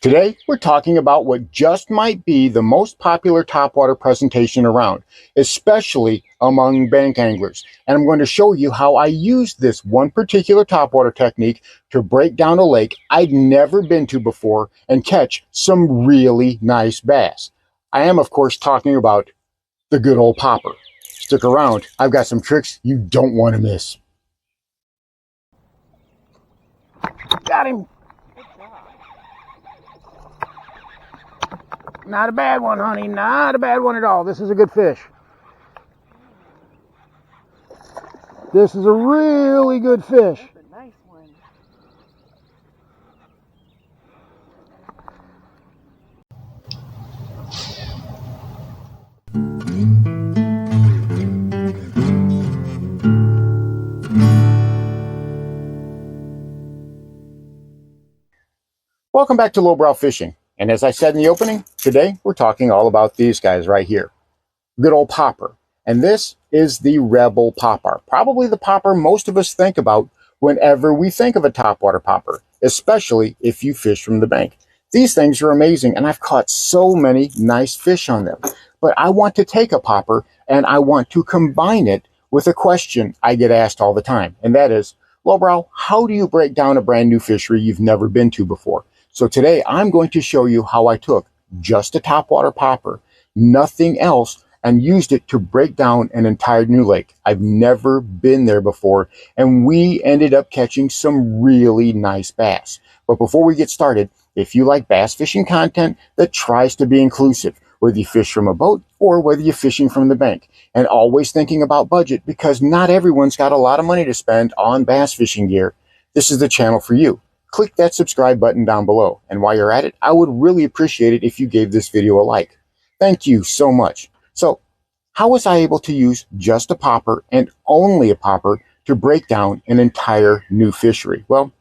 Today, we're talking about what just might be the most popular topwater presentation around, especially among bank anglers. And I'm going to show you how I used this one particular topwater technique to break down a lake I'd never been to before and catch some really nice bass. I am, of course, talking about the good old popper. Stick around. I've got some tricks you don't want to miss. Got him. Not a bad one, honey. Not a bad one at all. This is a good fish. This is a really good fish. That's a nice one. Welcome back to Lowbrow Fishing. And as I said in the opening, today we're talking all about these guys right here. Good old popper. And this is the Rebel popper. Probably the popper most of us think about whenever we think of a topwater popper, especially if you fish from the bank. These things are amazing, and I've caught so many nice fish on them. But I want to take a popper and I want to combine it with a question I get asked all the time. And that is, Lowbrow, how do you break down a brand new fishery you've never been to before? So today I'm going to show you how I took just a topwater popper, nothing else, and used it to break down an entire new lake. I've never been there before, and we ended up catching some really nice bass. But before we get started, if you like bass fishing content that tries to be inclusive, whether you fish from a boat or whether you're fishing from the bank, and always thinking about budget because not everyone's got a lot of money to spend on bass fishing gear, this is the channel for you. Click that subscribe button down below. And while you're at it, I would really appreciate it if you gave this video a like. Thank you so much. So, how was I able to use just a popper and only a popper to break down an entire new fishery? Well,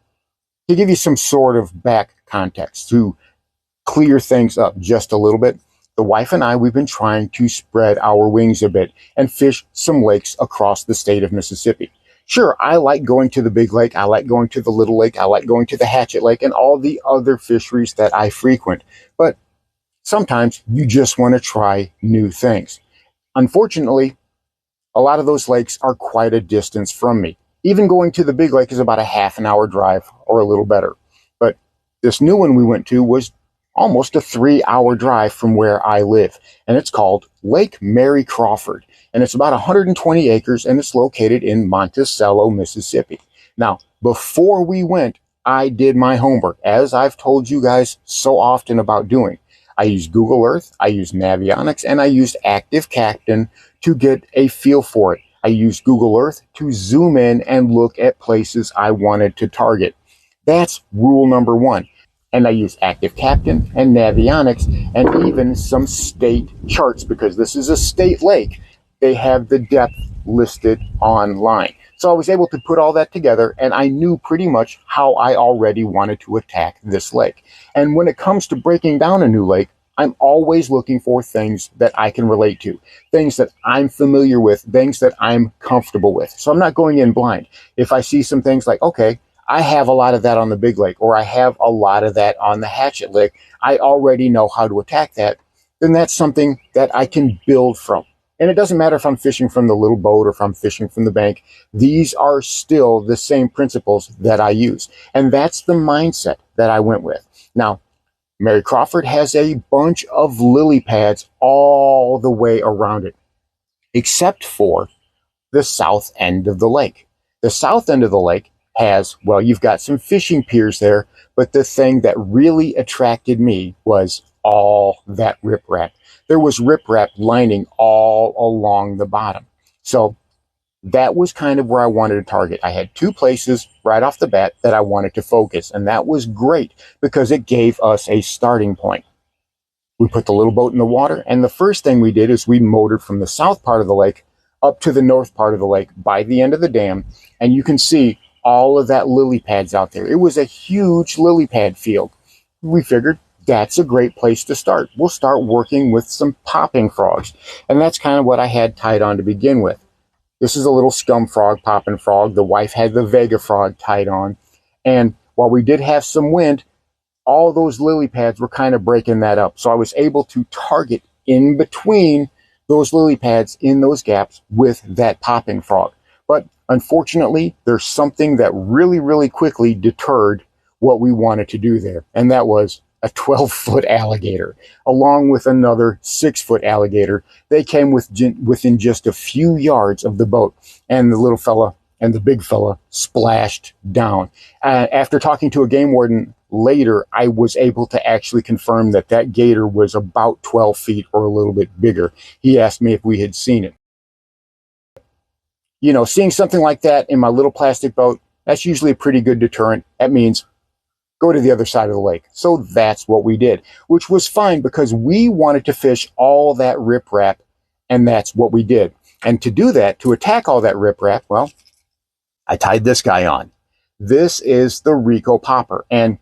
to give you some sort of back context, to clear things up just a little bit, the wife and I, we've been trying to spread our wings a bit and fish some lakes across the state of Mississippi. Sure, I like going to the big lake, I like going to the little lake, I like going to the Hatchet Lake and all the other fisheries that I frequent. But sometimes you just want to try new things. Unfortunately, a lot of those lakes are quite a distance from me. Even going to the big lake is about a half-an-hour drive or a little better. But this new one we went to was almost a 3-hour drive from where I live. And it's called Lake Mary Crawford. And it's about 120 acres and it's located in Monticello, Mississippi. Now, before we went, I did my homework, as I've told you guys so often about doing. I used Google Earth, I used Navionics, and I used Active Captain to get a feel for it. I used Google Earth to zoom in and look at places I wanted to target. That's rule number one. And I use Active Captain and Navionics and even some state charts because this is a state lake. They have the depth listed online. So I was able to put all that together and I knew pretty much how I already wanted to attack this lake. And when it comes to breaking down a new lake, I'm always looking for things that I can relate to, things that I'm familiar with, things that I'm comfortable with. So I'm not going in blind. If I see some things like, okay, I have a lot of that on the big lake, or I have a lot of that on the Hatchet Lake, I already know how to attack that, then that's something that I can build from. And it doesn't matter if I'm fishing from the little boat or if I'm fishing from the bank. These are still the same principles that I use. And that's the mindset that I went with. Now, Mary Crawford has a bunch of lily pads all the way around it, except for the south end of the lake. The south end of the lake has, well, you've got some fishing piers there, but the thing that really attracted me was all that riprap. There was riprap lining all along the bottom. So that was kind of where I wanted to target. I had two places right off the bat that I wanted to focus, and that was great because it gave us a starting point. We put the little boat in the water, and the first thing we did is we motored from the south part of the lake up to the north part of the lake by the end of the dam, and you can see all of that lily pads out there. It was a huge lily pad field. We figured that's a great place to start. We'll start working with some popping frogs. And that's kind of what I had tied on to begin with. This is a little scum frog, popping frog. The wife had the Vega frog tied on. And while we did have some wind, all those lily pads were kind of breaking that up. So I was able to target in between those lily pads in those gaps with that popping frog. But unfortunately, there's something that really, really quickly deterred what we wanted to do there. And that was a 12-foot alligator, along with another 6-foot alligator. They came within just a few yards of the boat, and the little fella and the big fella splashed down. After talking to a game warden later, I was able to actually confirm that that gator was about 12 feet or a little bit bigger. He asked me if we had seen it. You know, seeing something like that in my little plastic boat, that's usually a pretty good deterrent. That means go to the other side of the lake. So that's what we did, which was fine because we wanted to fish all that riprap, and that's what we did. And to do that, to attack all that riprap, well, I tied this guy on. This is the Rico Popper. And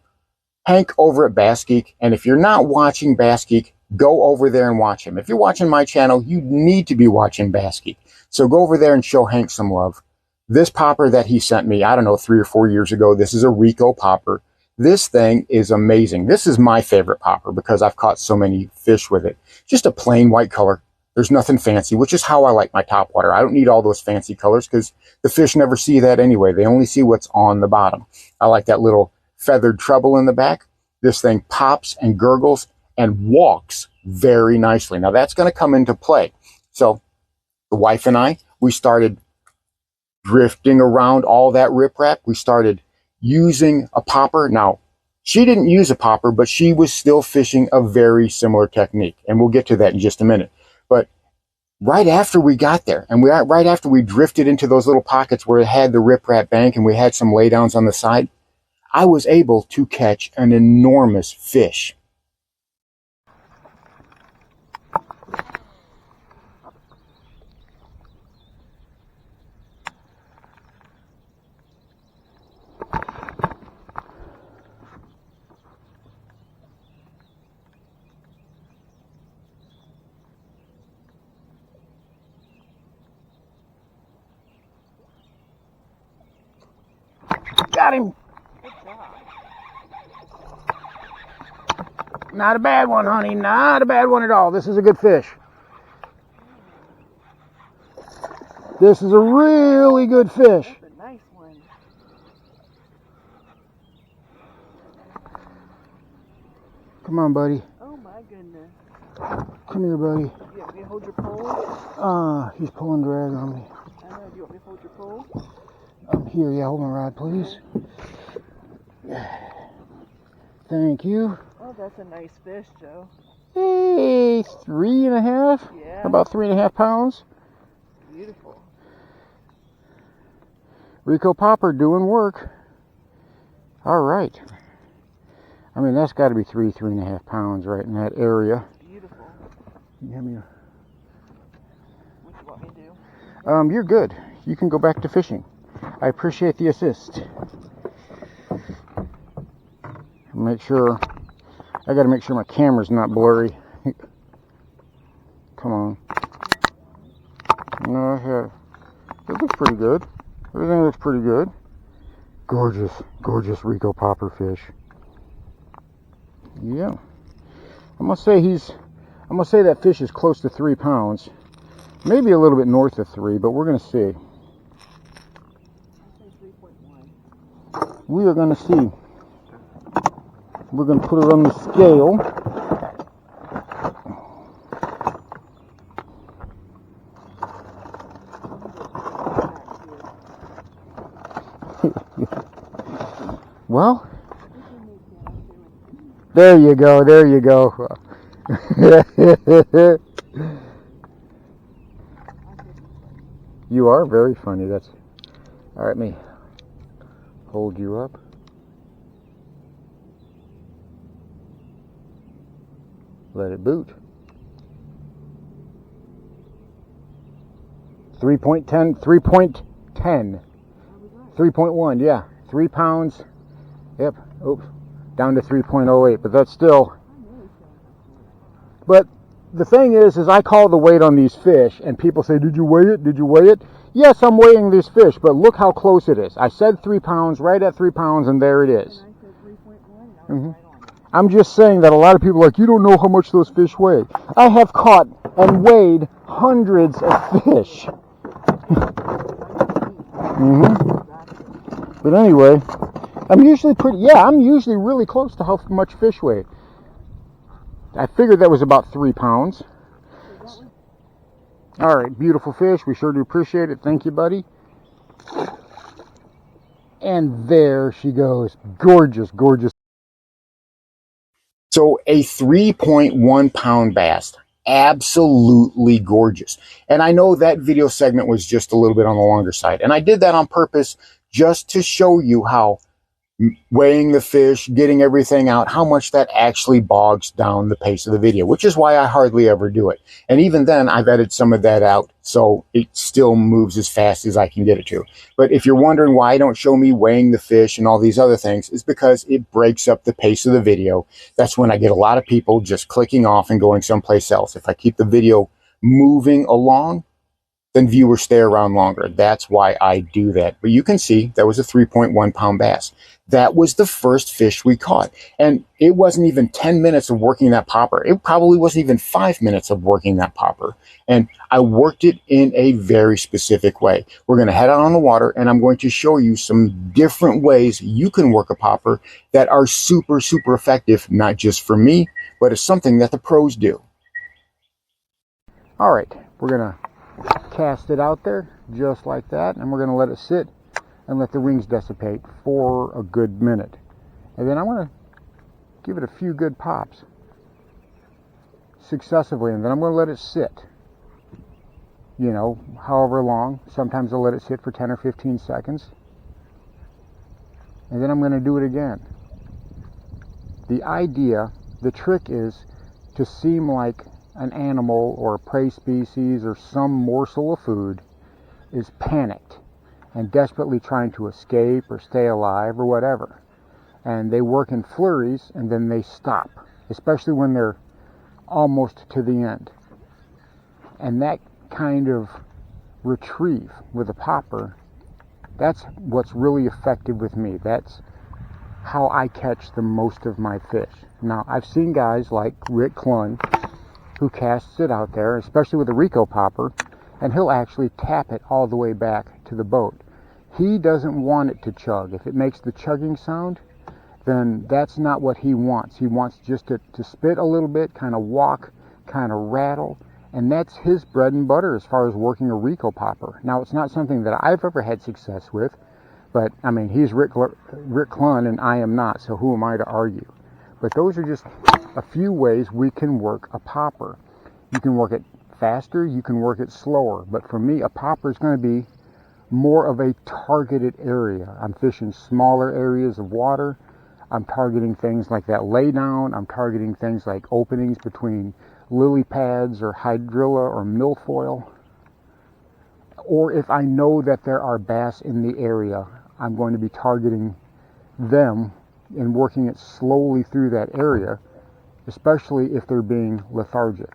Hank over at Bass Geek, and if you're not watching Bass Geek, go over there and watch him. If you're watching my channel, you need to be watching Bass Geek. So go over there and show Hank some love. This popper that he sent me, I don't know, 3 or 4 years ago, this is a Rico Popper. This thing is amazing. This is my favorite popper because I've caught so many fish with it. Just a plain white color. There's nothing fancy, which is how I like my topwater. I don't need all those fancy colors because the fish never see that anyway. They only see what's on the bottom. I like that little feathered treble in the back. This thing pops and gurgles and walks very nicely. Now that's going to come into play. So the wife and I, we started drifting around all that riprap. We started using a popper. Now, she didn't use a popper, but she was still fishing a very similar technique. And we'll get to that in just a minute. But right after we got there, and right after we drifted into those little pockets where it had the riprap bank and we had some laydowns on the side, I was able to catch an enormous fish. Got him. Not a bad one, honey. Not a bad one at all. This is a good fish. This is a really good fish. That's a nice one. Come on, buddy. Oh my goodness. Come here, buddy. You want me to hold your pole? He's pulling drag on me. I know. Do you want me to hold your pole? I'm here. Yeah, hold my rod, please. Thank you. Oh, that's a nice fish, Joe. Hey, 3.5? Yeah. About 3.5 pounds. Beautiful. Rico Popper doing work. All right. I mean, that's got to be 3.5 pounds right in that area. Beautiful. You have me. What do you want me to do? You're good. You can go back to fishing. I appreciate the assist. Make sure, I gotta make sure my camera's not blurry. Come on. No, it looks pretty good. Everything looks pretty good. Gorgeous, gorgeous Rico Popper fish. Yeah. I'm gonna say that fish is close to 3 pounds. Maybe a little bit north of 3, but we're gonna see. We are gonna see. We're going to put it on the scale. Well, there you go, there you go. You are very funny. That's all right. Me hold you up. Let it boot. 3.10, 3.1, yeah. 3 pounds. Yep. Oops. Down to 3.08, but that's still. But the thing is I call the weight on these fish, and people say, did you weigh it? Did you weigh it? Yes, I'm weighing this fish, but look how close it is. I said 3 pounds, right at 3 pounds, and there it is. And I said 3.1. Mm-hmm. Right on. I'm just saying that a lot of people are like, you don't know how much those fish weigh. I have caught and weighed hundreds of fish. But anyway, I'm usually really close to how much fish weigh. I figured that was about 3 pounds. All right, beautiful fish. We sure do appreciate it. Thank you, buddy. And there she goes. Gorgeous, gorgeous. So a 3.1 pound bass. Absolutely gorgeous. And I know that video segment was just a little bit on the longer side. And I did that on purpose just to show you how weighing the fish, getting everything out, how much that actually bogs down the pace of the video, which is why I hardly ever do it. And even then, I've edited some of that out, so it still moves as fast as I can get it to. But if you're wondering why I don't show me weighing the fish and all these other things, it's because it breaks up the pace of the video. That's when I get a lot of people just clicking off and going someplace else. If I keep the video moving along, then viewers stay around longer. That's why I do that. But you can see that was a 3.1 pound bass. That was the first fish we caught. And it wasn't even 10 minutes of working that popper. It probably wasn't even 5 minutes of working that popper. And I worked it in a very specific way. We're going to head out on the water, and I'm going to show you some different ways you can work a popper that are super, super effective, not just for me, but it's something that the pros do. All right, we're going to cast it out there just like that, and we're going to let it sit and let the rings dissipate for a good minute. And then I'm going to give it a few good pops successively, and then I'm going to let it sit, you know, however long. Sometimes I'll let it sit for 10 or 15 seconds, and then I'm going to do it again. The trick is to seem like an animal or a prey species or some morsel of food is panicked and desperately trying to escape or stay alive or whatever. And they work in flurries and then they stop, especially when they're almost to the end. And that kind of retrieve with a popper, that's what's really effective with me. That's how I catch the most of my fish. Now, I've seen guys like Rick Clun who casts it out there, especially with a Rico popper, and he'll actually tap it all the way back to the boat. He doesn't want it to chug. If it makes the chugging sound, then that's not what he wants. He wants just to spit a little bit, kind of walk, kind of rattle, and that's his bread and butter as far as working a Rico popper. Now, it's not something that I've ever had success with, but I mean, he's Rick Clun and I am not, so who am I to argue? But those are just a few ways we can work a popper. You can work it faster, you can work it slower, but for me, a popper is going to be more of a targeted area. I'm fishing smaller areas of water. I'm targeting things like that lay down. I'm targeting things like openings between lily pads or hydrilla or milfoil. Or if I know that there are bass in the area, I'm going to be targeting them and working it slowly through that area, especially if they're being lethargic.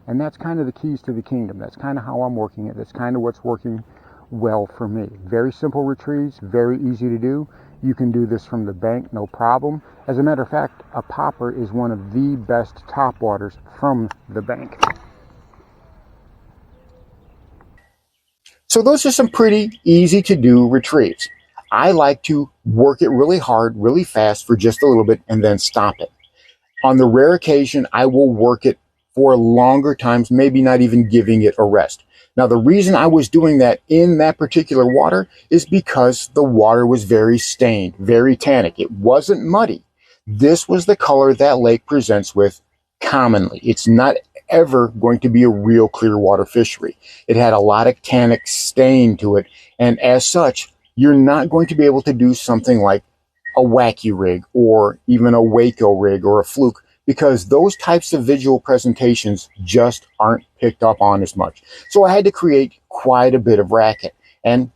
And that's kind of the keys to the kingdom. That's kind of how I'm working it. That's kind of what's working well for me. Very simple retrieves, very easy to do. You can do this from the bank, no problem. As a matter of fact, a popper is one of the best topwaters from the bank. So those are some pretty easy to do retrieves. I like to work it really hard, really fast for just a little bit and then stop it. On the rare occasion, I will work it for longer times, maybe not even giving it a rest. Now, the reason I was doing that in that particular water is because the water was very stained, very tannic. It wasn't muddy. This was the color that lake presents with commonly. It's not ever going to be a real clear water fishery. It had a lot of tannic stain to it, and as such, you're not going to be able to do something like a wacky rig or even a Waco rig or a fluke, because those types of visual presentations just aren't picked up on as much. So I had to create quite a bit of racket, and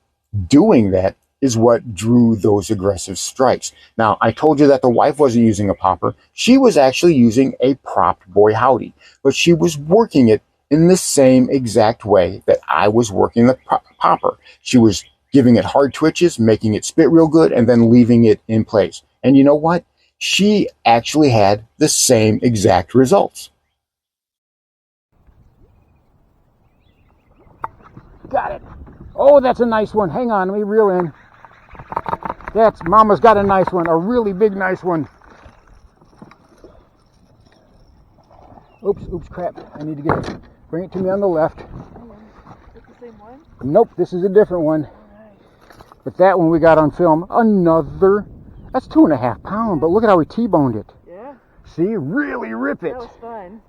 doing that is what drew those aggressive strikes. Now, I told you that the wife wasn't using a popper. She was actually using a propped boy howdy, but she was working it in the same exact way that I was working the popper. She was giving it hard twitches, making it spit real good, and then leaving it in place. And you know what? she actually had the same exact results. Got it. Oh, that's a nice one. Hang on, let me reel in. That's, Mama's got a nice one, a really big nice one. Oops, crap. I need to bring it to me on the left. Is it the same one? Nope, this is a different one. But that one we got on film. Another, that's 2.5 pounds, but look at how we T-boned it. Yeah. See, really rip it. That was fun.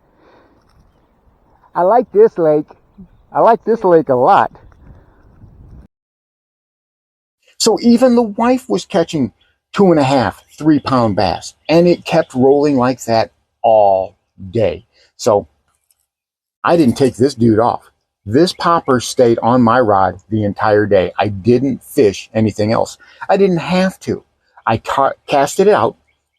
I like this lake. I like this lake a lot. So even the wife was catching 2.5, 3 pound bass, and it kept rolling like that all day. So I didn't take this dude off. This popper stayed on my rod the entire day. I didn't fish anything else. I didn't have to. I casted it out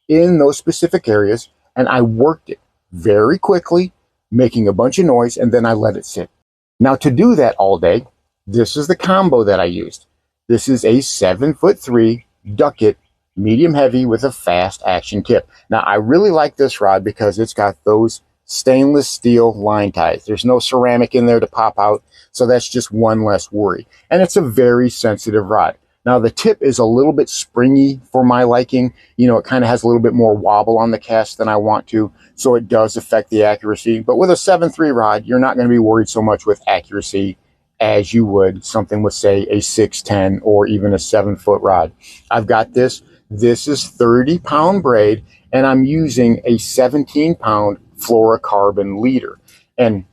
in those specific areas, and I worked it very quickly, making a bunch of noise, and then I let it sit. Now to do that all day, this is the combo that I used. This is a 7'3" ducket, medium heavy with a fast action tip. Now I really like this rod because it's got those stainless steel line ties. There's no ceramic in there to pop out, so that's just one less worry. And it's a very sensitive rod. Now the tip is a little bit springy for my liking. You know, it kind of has a little bit more wobble on the cast than I want to, so it does affect the accuracy. But with a 7'3" rod, you're not going to be worried so much with accuracy as you would something with, say, a 6'10" or even a 7-foot rod. I've got this. This is 30-pound braid, and I'm using a 17-pound fluorocarbon leader. And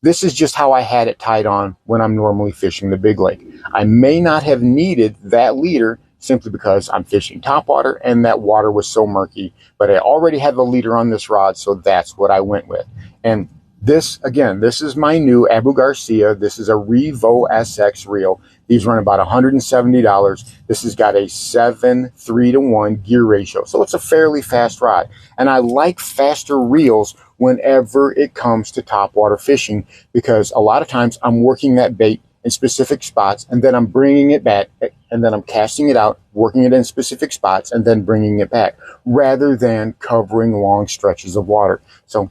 this is just how I had it tied on when I'm normally fishing the big lake. I may not have needed that leader simply because I'm fishing topwater and that water was so murky, but I already had the leader on this rod, so that's what I went with. And this, again, this is my new Abu Garcia. This is a Revo SX reel. These run about $170. This has got a 7:3-to-1 gear ratio, so it's a fairly fast rod. And I like faster reels whenever it comes to topwater fishing, because a lot of times I'm working that bait in specific spots, and then I'm bringing it back, and then I'm casting it out, working it in specific spots, and then bringing it back, rather than covering long stretches of water. So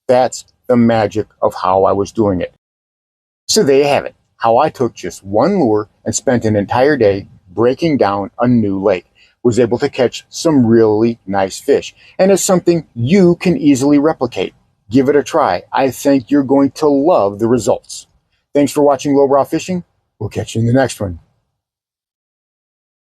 that's the magic of how I was doing it. So there you have it, how I took just one lure and spent an entire day breaking down a new lake. Was able to catch some really nice fish, and it's something you can easily replicate. Give it a try. I think you're going to love the results. Thanks for watching Lowbrow Fishing. We'll catch you in the next one.